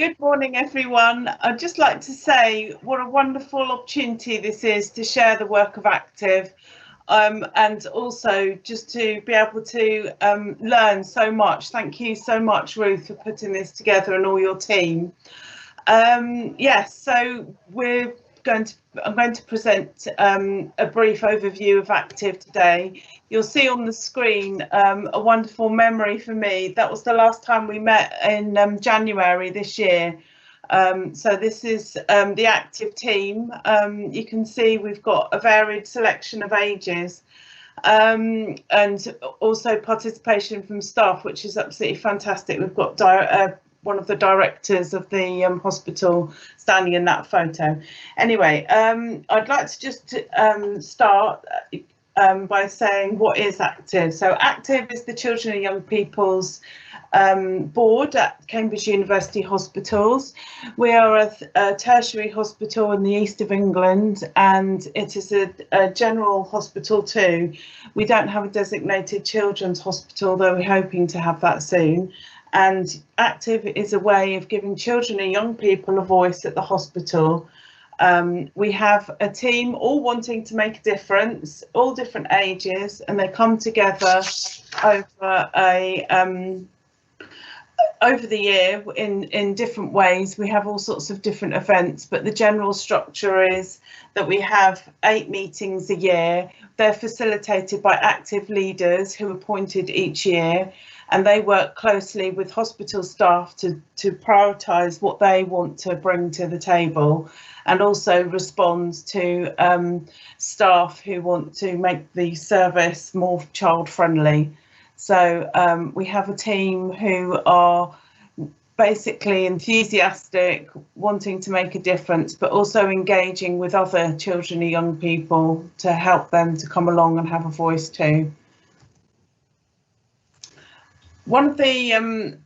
Good morning, everyone. I'd just like to say what a wonderful opportunity this is to share the work of Active, and also just to be able to learn so much. Thank you so much, Ruth, for putting this together and all your team. Yes, so I'm going to present a brief overview of Active today. You'll see on the screen a wonderful memory for me. That was the last time we met in January this year. So this is the Active team. You can see we've got a varied selection of ages, and also participation from staff, which is absolutely fantastic. We've got one of the directors of the hospital standing in that photo. Anyway, I'd like to just start by saying what is Active. So Active is the Children and Young People's board at Cambridge University Hospitals. We are a tertiary hospital in the east of England, and it is a general hospital too. We don't have a designated children's hospital, though we're hoping to have that soon. And Active is a way of giving children and young people a voice at the hospital. We have a team all wanting to make a difference, all different ages, and they come together over the year in different ways. We have all sorts of different events, but the general structure is that we have 8 meetings a year. They're facilitated by Active leaders who are appointed each year, and they work closely with hospital staff to prioritise what they want to bring to the table, and also respond to staff who want to make the service more child-friendly. So we have a team who are basically enthusiastic, wanting to make a difference, but also engaging with other children and young people to help them to come along and have a voice too. One of the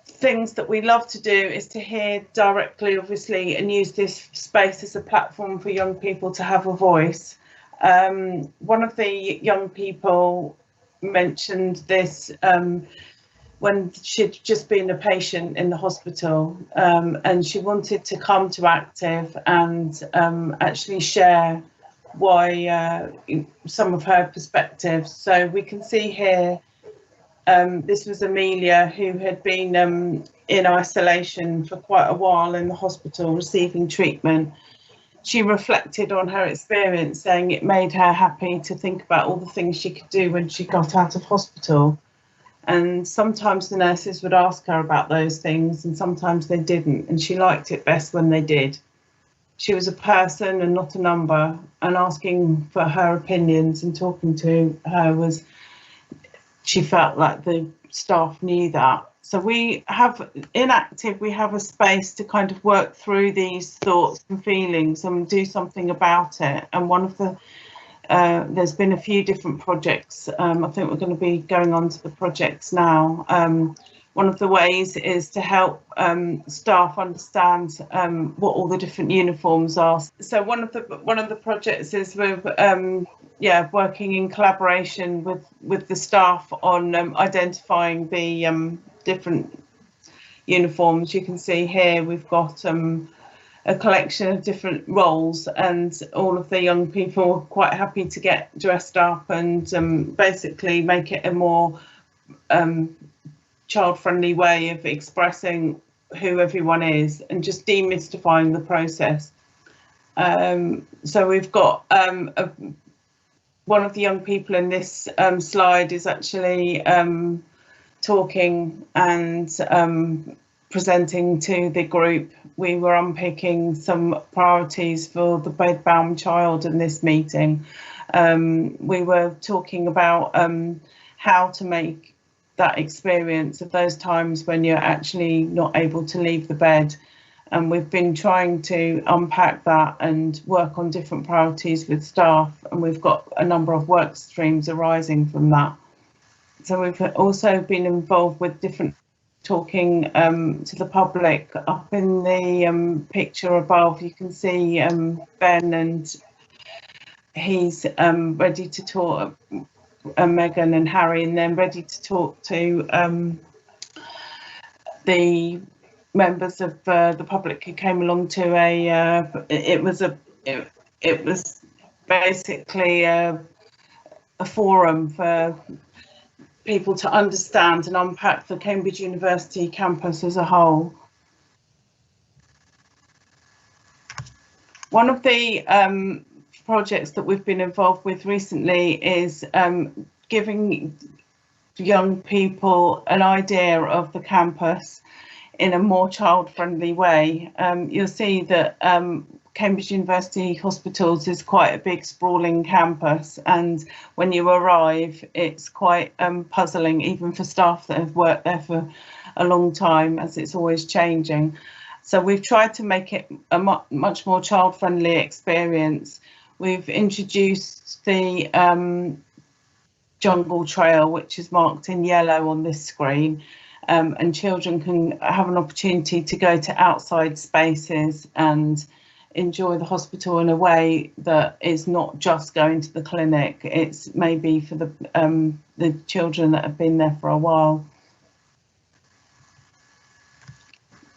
things that we love to do is to hear directly, obviously, and use this space as a platform for young people to have a voice. One of the young people mentioned this when she'd just been a patient in the hospital, and she wanted to come to Active and actually share why some of her perspectives. So we can see here, this was Amelia, who had been in isolation for quite a while in the hospital receiving treatment. She reflected on her experience, saying it made her happy to think about all the things she could do when she got out of hospital. And sometimes the nurses would ask her about those things, and sometimes they didn't, and she liked it best when they did. She was a person and not a number, and asking for her opinions and talking to her she felt like the staff knew that. So we have, in Active, we have a space to kind of work through these thoughts and feelings and do something about it. And one of the, there's been a few different projects. I think we're going to be going on to the projects now. One of the ways is to help staff understand what all the different uniforms are. So one of the projects is with working in collaboration with the staff on identifying the different uniforms. You can see here we've got a collection of different roles, and all of the young people are quite happy to get dressed up and basically make it a more child-friendly way of expressing who everyone is and just demystifying the process. So we've got one of the young people in this slide is actually talking and presenting to the group. We were unpicking some priorities for the bedbound child in this meeting. We were talking about how to make that experience of those times when you're actually not able to leave the bed. And we've been trying to unpack that and work on different priorities with staff, and we've got a number of work streams arising from that. So we've also been involved with different talking to the public. Up in the picture above, you can see Ben, and he's ready to talk, Megan and Harry, and then ready to talk to the members of the public who came along to it was basically a forum for people to understand and unpack the Cambridge University campus as a whole. One of the projects that we've been involved with recently is giving young people an idea of the campus in a more child-friendly way. You'll see that Cambridge University Hospitals is quite a big sprawling campus, and when you arrive it's quite puzzling, even for staff that have worked there for a long time, as it's always changing. So we've tried to make it a much more child-friendly experience. We've introduced the jungle trail, which is marked in yellow on this screen, and children can have an opportunity to go to outside spaces and enjoy the hospital in a way that is not just going to the clinic. It's maybe for the children that have been there for a while.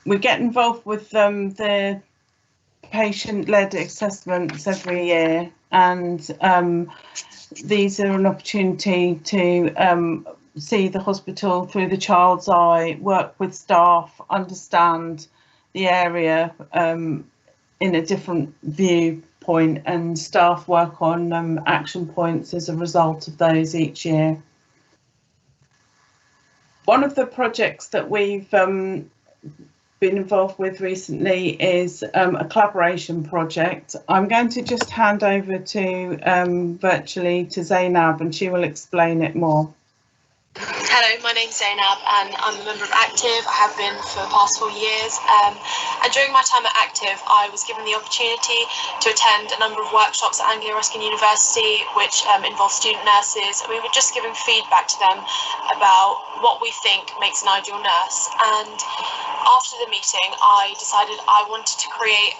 We get involved with the patient-led assessments every year, and these are an opportunity to see the hospital through the child's eye, work with staff, understand the area in a different viewpoint, and staff work on action points as a result of those each year. One of the projects that we've been involved with recently is a collaboration project. I'm going to just hand over to virtually to Zainab, and she will explain it more. Hello, my name's Zainab and I'm a member of Active. I have been for the past 4 years, and during my time at Active I was given the opportunity to attend a number of workshops at Anglia Ruskin University which involved student nurses, and we were just giving feedback to them about what we think makes an ideal nurse. And after the meeting I decided I wanted to create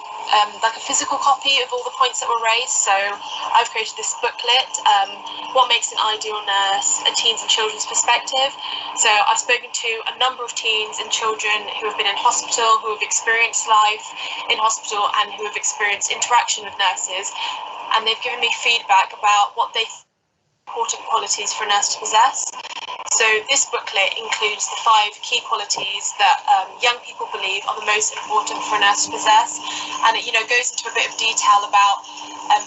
like a physical copy of all the points that were raised. So I've created this booklet, what makes an ideal nurse, a teens and children's perspective. So I've spoken to a number of teens and children who have been in hospital, who have experienced life in hospital and who have experienced interaction with nurses, and they've given me feedback about what they think important qualities for a nurse to possess. So this booklet includes the 5 key qualities that young people believe are the most important for a nurse to possess, and it goes into a bit of detail about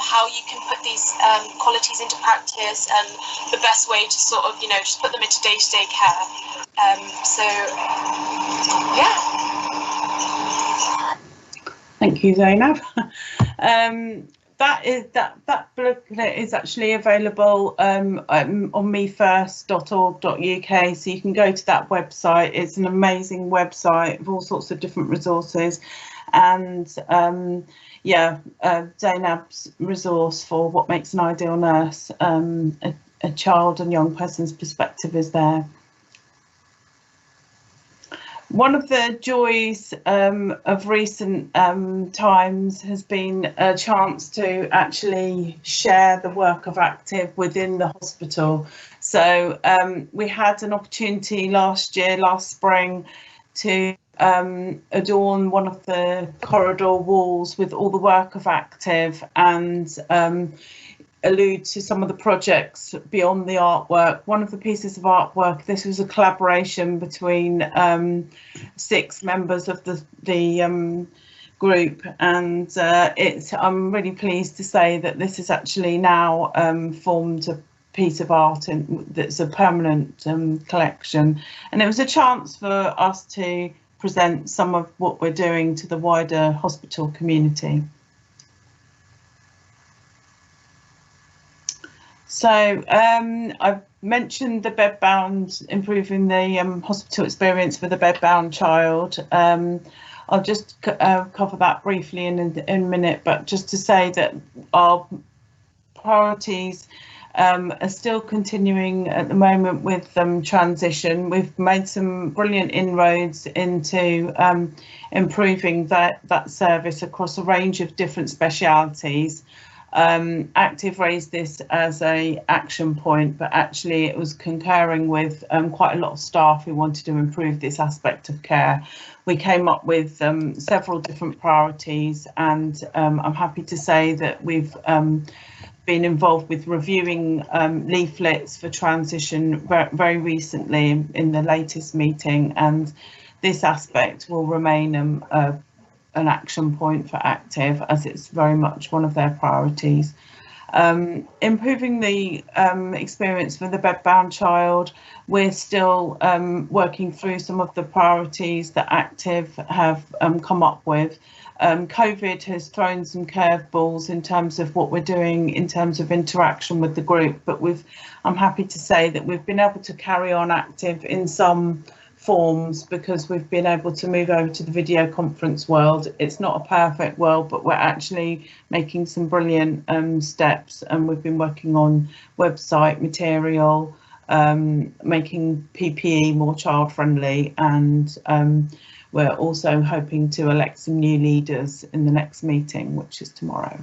how you can put these qualities into practice and the best way to sort of just put them into day-to-day care. So yeah. Thank you, Zainab. That booklet is actually available on mefirst.org.uk, so you can go to that website. It's an amazing website of all sorts of different resources, and Zainab's resource for what makes an ideal nurse, a child and young person's perspective, is there. One of the joys of recent times has been a chance to actually share the work of Active within the hospital. So we had an opportunity last spring, to adorn one of the corridor walls with all the work of Active, and allude to some of the projects beyond the artwork. One of the pieces of artwork, this was a collaboration between 6 members of the group, and I'm really pleased to say that this is actually now formed a piece of art that's a permanent collection, and it was a chance for us to present some of what we're doing to the wider hospital community. So I've mentioned the bedbound, improving the hospital experience for the bedbound child. I'll just cover that briefly in a minute, but just to say that our priorities are still continuing at the moment with transition. We've made some brilliant inroads into improving that service across a range of different specialities. Active raised this as a action point, but actually it was concurring with quite a lot of staff who wanted to improve this aspect of care. We came up with several different priorities, and I'm happy to say that we've been involved with reviewing leaflets for transition very recently in the latest meeting, and this aspect will remain an action point for Active, as it's very much one of their priorities. Improving the experience for the bedbound child, we're still working through some of the priorities that Active have come up with. COVID has thrown some curveballs in terms of what we're doing in terms of interaction with the group, but I'm happy to say that we've been able to carry on Active in some forms because we've been able to move over to the video conference world. It's not a perfect world, but we're actually making some brilliant steps, and we've been working on website material, making PPE more child friendly, and we're also hoping to elect some new leaders in the next meeting, which is tomorrow.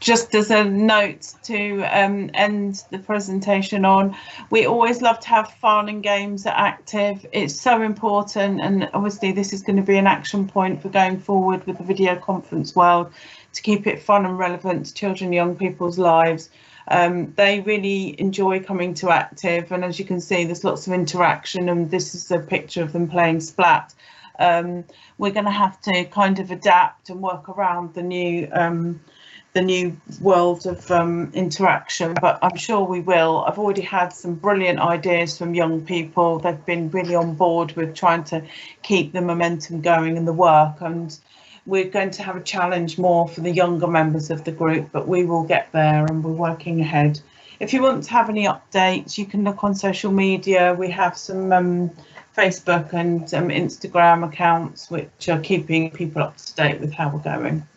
Just as a note to end the presentation on, we always love to have fun and games at Active. It's so important, and obviously this is going to be an action point for going forward with the video conference world, to keep it fun and relevant to children and young people's lives. They really enjoy coming to Active, and as you can see, there's lots of interaction, and this is a picture of them playing Splat. We're going to have to kind of adapt and work around the new world of interaction, but I'm sure we will. I've already had some brilliant ideas from young people. They've been really on board with trying to keep the momentum going in the work, and we're going to have a challenge more for the younger members of the group, but we will get there, and we're working ahead. If you want to have any updates, you can look on social media. We have some Facebook and Instagram accounts which are keeping people up to date with how we're going.